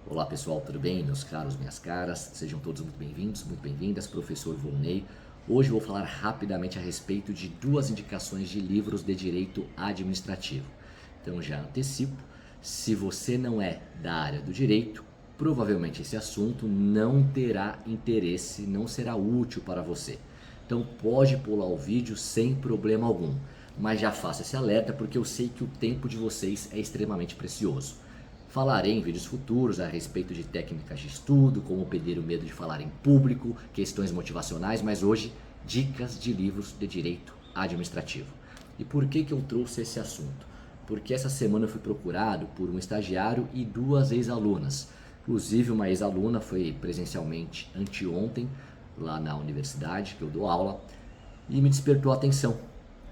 Olá pessoal, tudo bem? Meus caros, minhas caras, sejam todos muito bem-vindos, muito bem-vindas, professor Volney. Hoje vou falar rapidamente a respeito de duas indicações de livros de direito administrativo. Então já antecipo, se você não é da área do direito, provavelmente esse assunto não terá interesse, não será útil para você. Então pode pular o vídeo sem problema algum, mas já faça esse alerta porque eu sei que o tempo de vocês é extremamente precioso. Falarei em vídeos futuros a respeito de técnicas de estudo, como perder o medo de falar em público, questões motivacionais, mas hoje, dicas de livros de direito administrativo. E por que eu trouxe esse assunto? Porque essa semana eu fui procurado por um estagiário e duas ex-alunas. Inclusive uma ex-aluna foi presencialmente anteontem, lá na universidade, que eu dou aula, e me despertou a atenção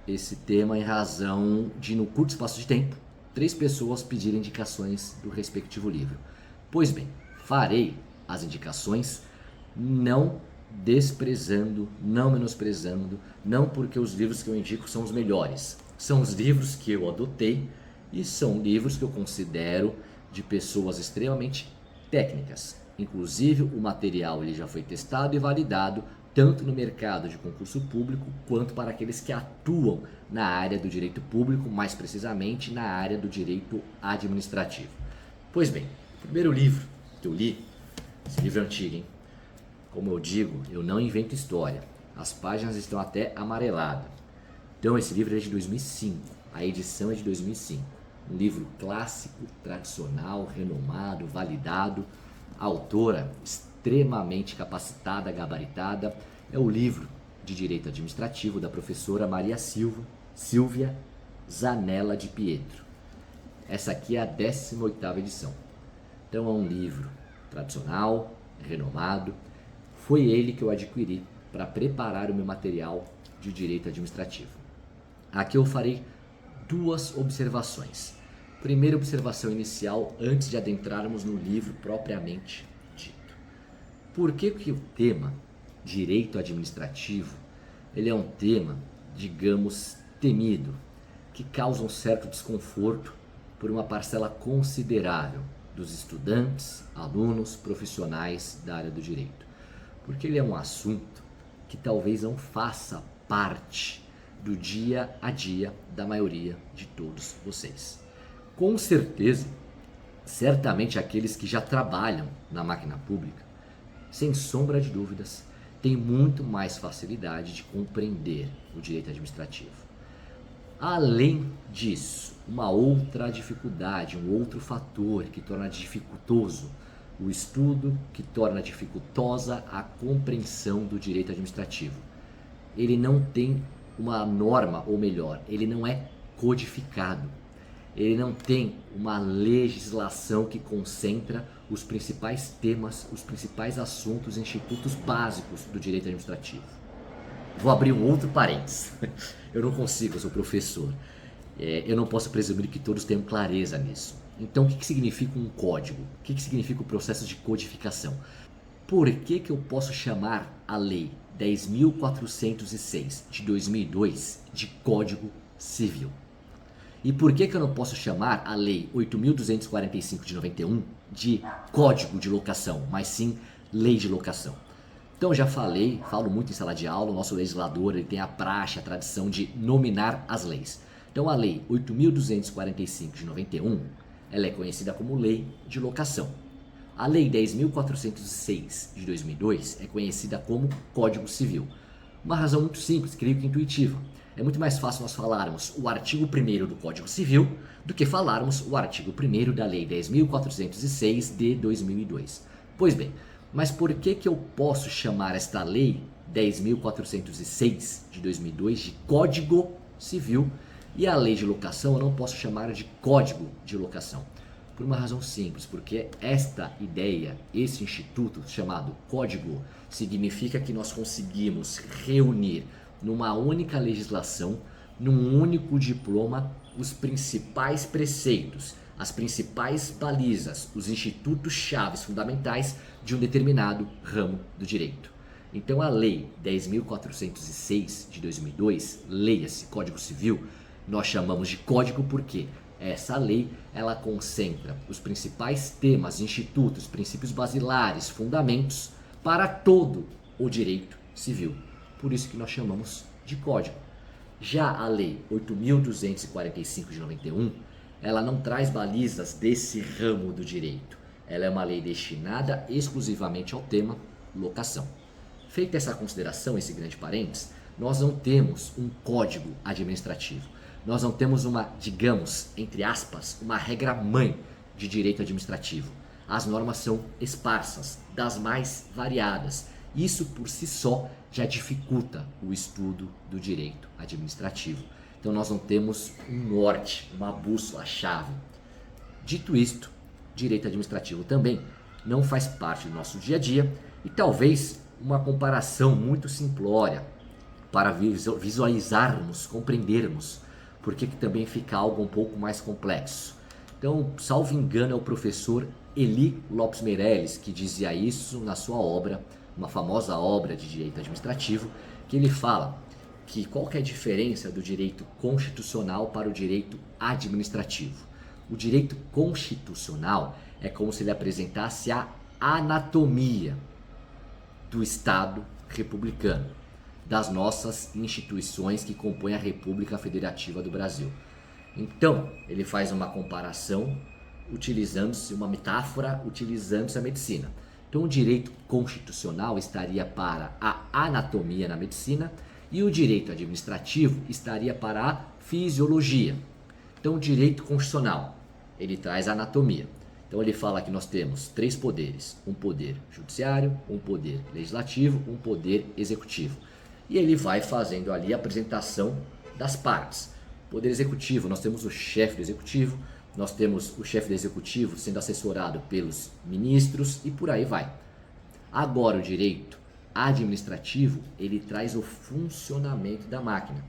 esse tema em razão de, no curto espaço de tempo, 3 pessoas pedirem indicações do respectivo livro. Pois bem, farei as indicações não desprezando, não menosprezando, não porque os livros que eu indico são os melhores. São os livros que eu adotei e são livros que eu considero de pessoas extremamente técnicas. Inclusive, o material ele já foi testado e validado tanto no mercado de concurso público quanto para aqueles que atuam na área do direito público, mais precisamente na área do direito administrativo. Pois bem, o primeiro livro que eu li, esse livro é antigo, hein? Como eu digo, eu não invento história. As páginas estão até amareladas. Então esse livro é de 2005, a edição é de 2005. Um livro clássico, tradicional, renomado, validado. A autora extremamente capacitada, gabaritada, é o livro de Direito Administrativo da professora Maria Silvia Zanella de Pietro. Essa aqui é a 18ª edição. Então é um livro tradicional, renomado. Foi ele que eu adquiri para preparar o meu material de Direito Administrativo. Aqui eu farei duas observações. Primeira observação inicial, antes de adentrarmos no livro propriamente dito. Por que o tema direito administrativo ele é um tema, digamos, temido, que causa um certo desconforto por uma parcela considerável dos estudantes, alunos, profissionais da área do direito? Porque ele é um assunto que talvez não faça parte do dia a dia da maioria de todos vocês. Com certeza, certamente aqueles que já trabalham na máquina pública, sem sombra de dúvidas, têm muito mais facilidade de compreender o direito administrativo. Além disso, uma outra dificuldade, um outro fator que torna dificultoso o estudo, que torna dificultosa a compreensão do direito administrativo. Ele não tem uma norma, ou melhor, ele não é codificado. Ele não tem uma legislação que concentra os principais temas, os principais assuntos, institutos básicos do direito administrativo. Vou abrir um outro parênteses. Eu não consigo, eu sou professor. Eu não posso presumir que todos tenham clareza nisso. Então, o que significa um código? O que significa o processo de codificação? Por que eu posso chamar a Lei 10.406 de 2002 de Código Civil? E por que eu não posso chamar a Lei 8.245 de 91 de Código de Locação, mas sim Lei de Locação? Então já falo muito em sala de aula, o nosso legislador ele tem a praxe, a tradição de nominar as leis. Então a Lei 8.245 de 91, ela é conhecida como Lei de Locação. A Lei 10.406 de 2002 é conhecida como Código Civil. Uma razão muito simples, creio que intuitiva. É muito mais fácil nós falarmos o artigo 1º do Código Civil do que falarmos o artigo 1º da Lei 10.406 de 2002. Pois bem, mas por que eu posso chamar esta Lei 10.406 de 2002 de Código Civil e a Lei de Locação eu não posso chamar de Código de Locação? Por uma razão simples, porque esta ideia, esse instituto chamado Código, significa que nós conseguimos reunir numa única legislação, num único diploma, os principais preceitos, as principais balizas, os institutos chaves fundamentais de um determinado ramo do direito. Então a Lei 10.406 de 2002, leia-se Código Civil, nós chamamos de código porque Essa lei, ela concentra os principais temas, institutos, princípios basilares, fundamentos para todo o direito civil. Por isso que nós chamamos de código. Já a lei 8.245 de 91, ela não traz balizas desse ramo do direito. Ela é uma lei destinada exclusivamente ao tema locação. Feita essa consideração, esse grande parênteses, nós não temos um código administrativo. Nós não temos uma, digamos, entre aspas, uma regra-mãe de direito administrativo. As normas são esparsas, das mais variadas. Isso por si só já dificulta o estudo do direito administrativo. Então nós não temos um norte, uma bússola-chave. Dito isto, direito administrativo também não faz parte do nosso dia a dia e talvez uma comparação muito simplória para visualizarmos, compreendermos por que também fica algo um pouco mais complexo. Então, salvo engano, é o professor Eli Lopes Meirelles que dizia isso na sua obra, uma famosa obra de direito administrativo, que ele fala que qual que é a diferença do direito constitucional para o direito administrativo. O direito constitucional é como se ele apresentasse a anatomia do Estado republicano, das nossas instituições que compõem a República Federativa do Brasil. Então, ele faz uma comparação utilizando-se uma metáfora, utilizando-se a medicina. Então, o direito constitucional estaria para a anatomia na medicina e o direito administrativo estaria para a fisiologia. Então, o direito constitucional, ele traz a anatomia. Então, ele fala que nós temos 3 poderes, um poder judiciário, um poder legislativo, um poder executivo. E ele vai fazendo ali a apresentação das partes. Poder executivo, nós temos o chefe do executivo, nós temos o chefe do executivo sendo assessorado pelos ministros e por aí vai. Agora o direito administrativo, ele traz o funcionamento da máquina.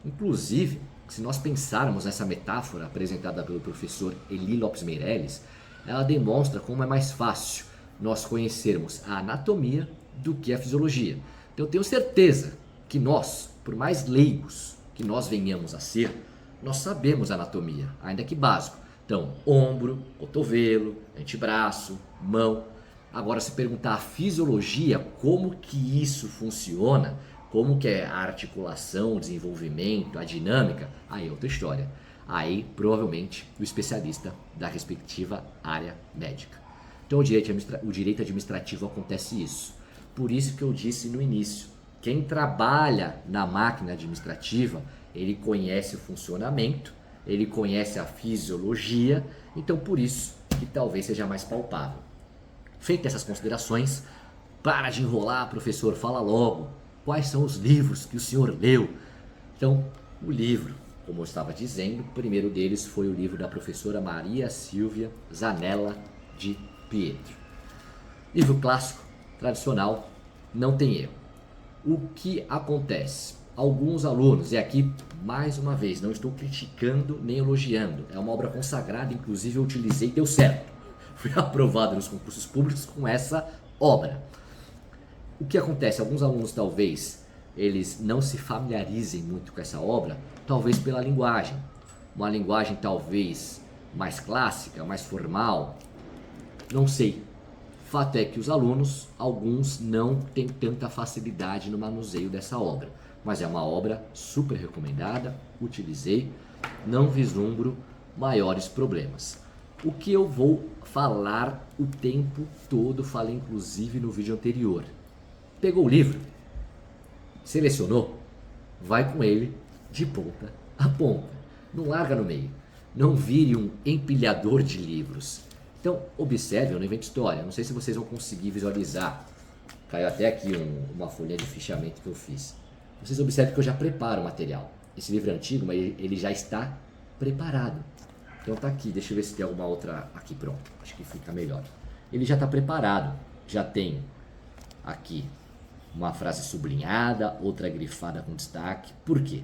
Inclusive, se nós pensarmos nessa metáfora apresentada pelo professor Eli Lopes Meirelles, ela demonstra como é mais fácil nós conhecermos a anatomia do que a fisiologia. Então eu tenho certeza que nós, por mais leigos que nós venhamos a ser, nós sabemos a anatomia, ainda que básico. Então, ombro, cotovelo, antebraço, mão. Agora, se perguntar a fisiologia, como que isso funciona, como que é a articulação, o desenvolvimento, a dinâmica, aí é outra história. Aí, provavelmente, o especialista da respectiva área médica. Então, o direito administrativo acontece isso. Por isso que eu disse no início, quem trabalha na máquina administrativa, ele conhece o funcionamento, ele conhece a fisiologia, então por isso que talvez seja mais palpável. Feitas essas considerações, para de enrolar, professor, fala logo. Quais são os livros que o senhor leu? Então, o livro, como eu estava dizendo, o primeiro deles foi o livro da professora Maria Silvia Zanella de Pietro. Livro clássico, tradicional, não tem erro. O que acontece? Alguns alunos, e aqui mais uma vez, não estou criticando nem elogiando, é uma obra consagrada, inclusive eu utilizei e deu certo. Fui aprovado nos concursos públicos com essa obra. O que acontece? Alguns alunos talvez eles não se familiarizem muito com essa obra, talvez pela linguagem. Uma linguagem talvez mais clássica, mais formal, não sei. Fato é que os alunos, alguns não têm tanta facilidade no manuseio dessa obra, mas é uma obra super recomendada, utilizei, não vislumbro maiores problemas. O que eu vou falar o tempo todo, falei inclusive no vídeo anterior. Pegou o livro, selecionou, vai com ele de ponta a ponta, não larga no meio, não vire um empilhador de livros. Então, observe, eu não invento história, não sei se vocês vão conseguir visualizar. Caiu até aqui uma folha de fichamento que eu fiz. Vocês observem que eu já preparo o material. Esse livro é antigo, mas ele já está preparado. Então tá aqui, deixa eu ver se tem alguma outra aqui, pronto. Acho que fica melhor. Ele já está preparado, já tem aqui uma frase sublinhada, outra grifada com destaque. Por quê?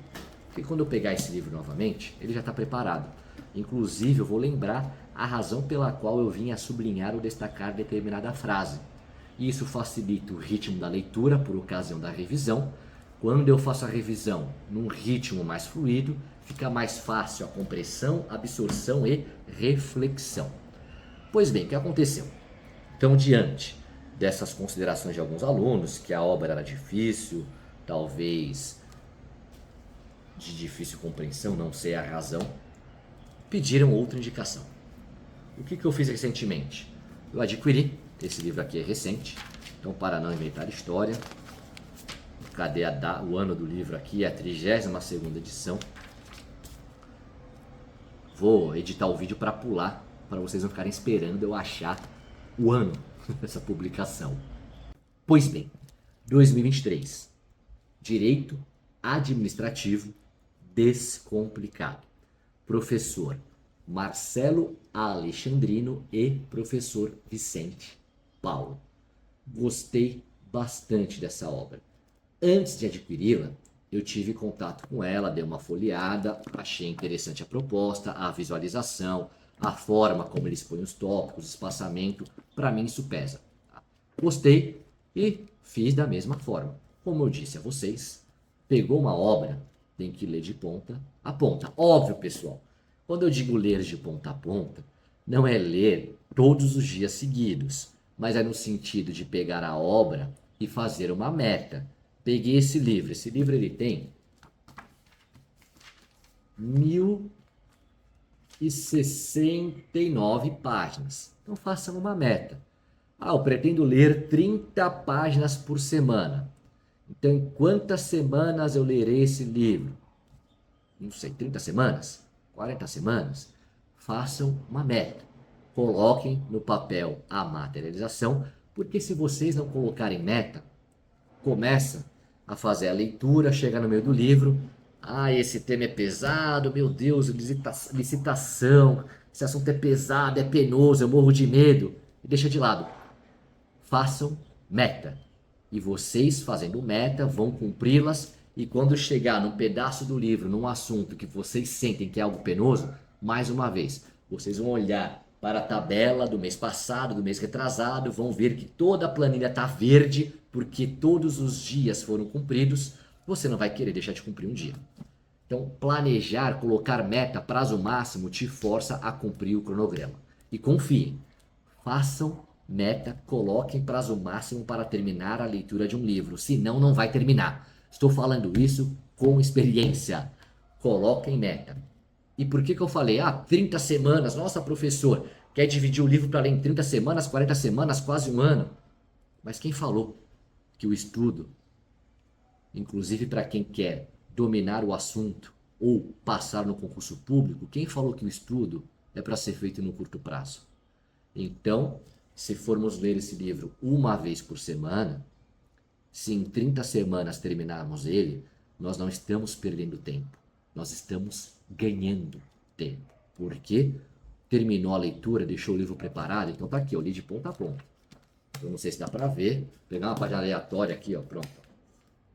Porque quando eu pegar esse livro novamente, ele já está preparado. Inclusive, eu vou lembrar a razão pela qual eu vim a sublinhar ou destacar determinada frase. Isso facilita o ritmo da leitura por ocasião da revisão. Quando eu faço a revisão num ritmo mais fluido, Fica mais fácil a compreensão, absorção e reflexão. Pois bem, o que aconteceu? Então, diante dessas considerações de alguns alunos, que a obra era difícil, talvez de difícil compreensão, não sei a razão, pediram outra indicação. O que eu fiz recentemente? Eu adquiri, esse livro aqui é recente, então para não inventar história, cadê o ano do livro aqui? É a 32ª edição. Vou editar o vídeo para pular, para vocês não ficarem esperando eu achar o ano dessa publicação. Pois bem, 2023, Direito Administrativo Descomplicado. Professor Marcelo Alexandrino e professor Vicente Paulo. Gostei bastante dessa obra. Antes de adquiri-la, eu tive contato com ela, dei uma folheada, achei interessante a proposta, a visualização, a forma como eles põem os tópicos, o espaçamento, para mim isso pesa. Gostei e fiz da mesma forma. Como eu disse a vocês, pegou uma obra, tem que ler de ponta a ponta. Óbvio, pessoal, quando eu digo ler de ponta a ponta, não é ler todos os dias seguidos, mas é no sentido de pegar a obra e fazer uma meta. Peguei esse livro ele tem 1069 páginas. Então façam uma meta. Eu pretendo ler 30 páginas por semana. Então em quantas semanas eu lerei esse livro? Não sei, 30 semanas? 40 semanas? Façam uma meta. Coloquem no papel a materialização, porque se vocês não colocarem meta, começa a fazer a leitura, chega no meio do livro, esse tema é pesado, meu Deus, licitação, esse assunto é pesado, é penoso, eu morro de medo, e deixa de lado. Façam meta, e vocês fazendo meta vão cumpri-las, e quando chegar num pedaço do livro, num assunto que vocês sentem que é algo penoso, mais uma vez, vocês vão olhar para a tabela do mês passado, do mês retrasado, vão ver que toda a planilha está verde, porque todos os dias foram cumpridos, você não vai querer deixar de cumprir um dia. Então, planejar, colocar meta, prazo máximo, te força a cumprir o cronograma. E confiem, façam meta, coloquem prazo máximo para terminar a leitura de um livro, senão não vai terminar. Estou falando isso com experiência. Coloquem meta. E por que eu falei, 30 semanas, nossa professor, quer dividir o livro para ler em 30 semanas, 40 semanas, quase um ano? Mas quem falou que o estudo, inclusive para quem quer dominar o assunto ou passar no concurso público, quem falou que o estudo é para ser feito no curto prazo? Então, se formos ler esse livro uma vez por semana, se em 30 semanas terminarmos ele, nós não estamos perdendo tempo, nós estamos ganhando tempo. Porque terminou a leitura, deixou o livro preparado, então tá aqui, eu li de ponta a ponta. Eu não sei se dá para ver, vou pegar uma página aleatória aqui, pronto.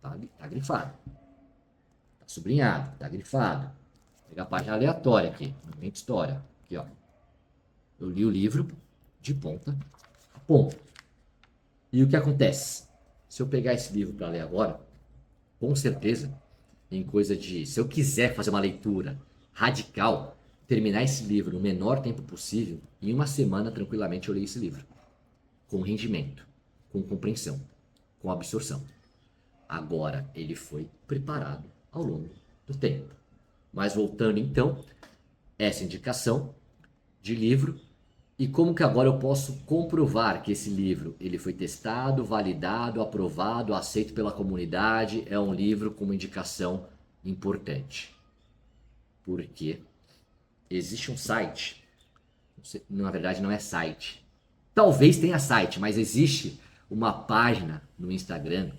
Tá grifado. Tá sublinhado, tá grifado. Vou pegar a página aleatória aqui, momento história. Aqui, eu li o livro de ponta a ponta. E o que acontece? Se eu pegar esse livro para ler agora, com certeza, em coisa de, se eu quiser fazer uma leitura radical, terminar esse livro no menor tempo possível, em uma semana tranquilamente eu leio esse livro. Com rendimento, com compreensão, com absorção. Agora ele foi preparado ao longo do tempo. Mas voltando então, essa indicação de livro, e como que agora eu posso comprovar que esse livro ele foi testado, validado, aprovado, aceito pela comunidade, é um livro com uma indicação importante. Porque existe um site, na verdade não é site, talvez tenha site, mas existe uma página no Instagram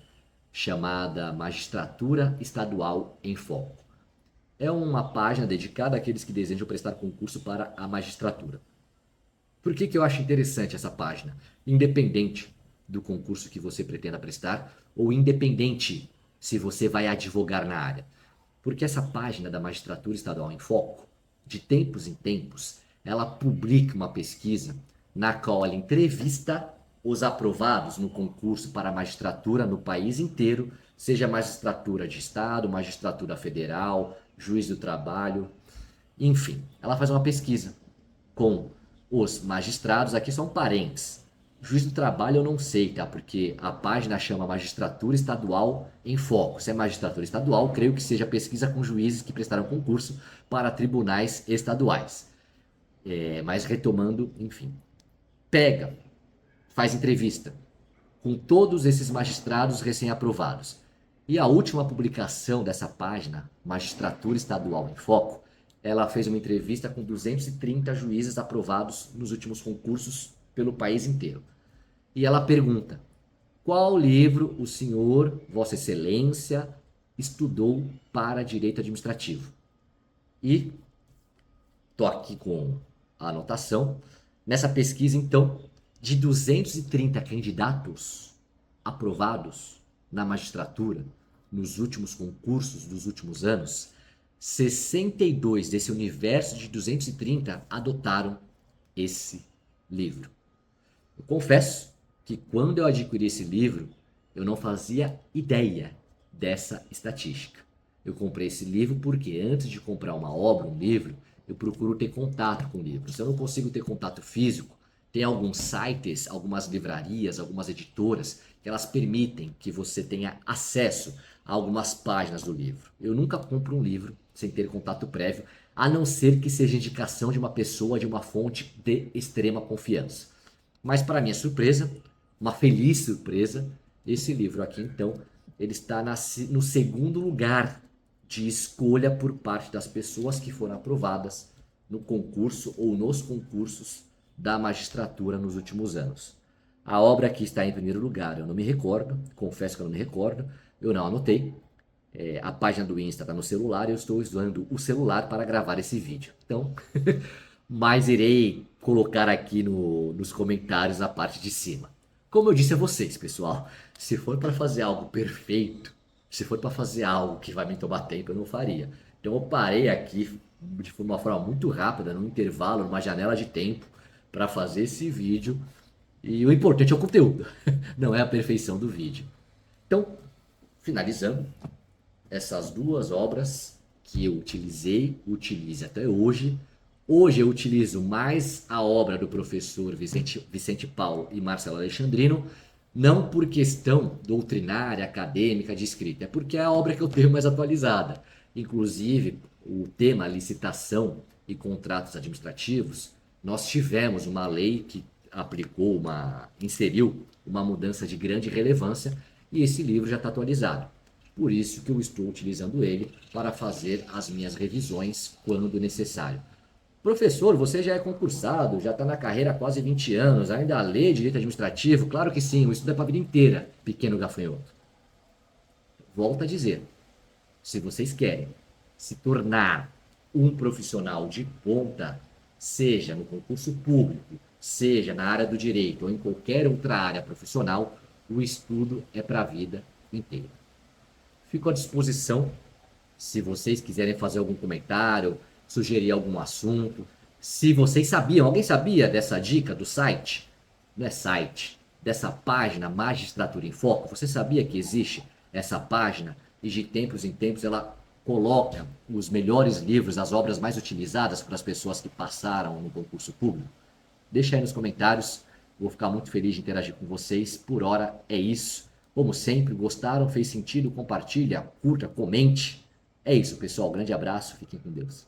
chamada Magistratura Estadual em Foco. É uma página dedicada àqueles que desejam prestar concurso para a magistratura. Por que eu acho interessante essa página? Independente do concurso que você pretenda prestar, ou independente se você vai advogar na área. Porque essa página da Magistratura Estadual em Foco, de tempos em tempos, ela publica uma pesquisa na qual ela entrevista os aprovados no concurso para a magistratura no país inteiro, seja magistratura de estado, magistratura federal, juiz do trabalho, enfim. Ela faz uma pesquisa com os magistrados, aqui são parentes. Juiz do trabalho eu não sei, tá? Porque a página chama Magistratura Estadual em Foco. Se é magistratura estadual, creio que seja pesquisa com juízes que prestaram concurso para tribunais estaduais. Mas retomando, enfim. Pega, faz entrevista com todos esses magistrados recém-aprovados. E a última publicação dessa página, Magistratura Estadual em Foco, ela fez uma entrevista com 230 juízes aprovados nos últimos concursos pelo país inteiro. E ela pergunta: qual livro o senhor, Vossa Excelência, estudou para direito administrativo? E estou aqui com a anotação. Nessa pesquisa, então, de 230 candidatos aprovados na magistratura nos últimos concursos dos últimos anos, 62 desse universo de 230 adotaram esse livro. Eu confesso que quando eu adquiri esse livro, eu não fazia ideia dessa estatística. Eu comprei esse livro porque antes de comprar uma obra, um livro, eu procuro ter contato com livros. Se eu não consigo ter contato físico, tem alguns sites, algumas livrarias, algumas editoras que elas permitem que você tenha acesso a algumas páginas do livro. Eu nunca compro um livro sem ter contato prévio, a não ser que seja indicação de uma pessoa, de uma fonte de extrema confiança. Mas para minha surpresa, uma feliz surpresa, esse livro aqui então, ele está no segundo lugar de escolha por parte das pessoas que foram aprovadas no concurso ou nos concursos da magistratura nos últimos anos. A obra que está em primeiro lugar, eu não me recordo, confesso que eu não me recordo, eu não anotei. A página do Insta está no celular e eu estou usando o celular para gravar esse vídeo. Então, mas irei colocar aqui nos comentários a parte de cima. Como eu disse a vocês, pessoal, se for para fazer algo perfeito, se for para fazer algo que vai me tomar tempo, eu não faria. Então eu parei aqui de uma forma muito rápida, num intervalo, numa janela de tempo, para fazer esse vídeo. E o importante é o conteúdo, não é a perfeição do vídeo. Então, finalizando, essas duas obras que eu utilizo até hoje. Hoje eu utilizo mais a obra do professor Vicente Paulo e Marcelo Alexandrino, não por questão doutrinária, acadêmica, de escrita, é porque é a obra que eu tenho mais atualizada. Inclusive, o tema licitação e contratos administrativos, nós tivemos uma lei que inseriu uma mudança de grande relevância e esse livro já está atualizado. Por isso que eu estou utilizando ele para fazer as minhas revisões quando necessário. Professor, você já é concursado, já está na carreira há quase 20 anos, ainda lê direito administrativo? Claro que sim, o estudo é para a vida inteira, pequeno gafanhoto. Volto a dizer, se vocês querem se tornar um profissional de ponta, seja no concurso público, seja na área do direito ou em qualquer outra área profissional, o estudo é para a vida inteira. Fico à disposição se vocês quiserem fazer algum comentário, sugerir algum assunto. Se vocês sabiam, alguém sabia dessa dica do site? Não é site, dessa página Magistratura em Foco? Você sabia que existe essa página e de tempos em tempos ela coloca os melhores livros, as obras mais utilizadas para as pessoas que passaram no concurso público? Deixa aí nos comentários, vou ficar muito feliz de interagir com vocês. Por hora é isso. Como sempre, gostaram, fez sentido, compartilha, curta, comente. É isso, pessoal. Grande abraço, fiquem com Deus.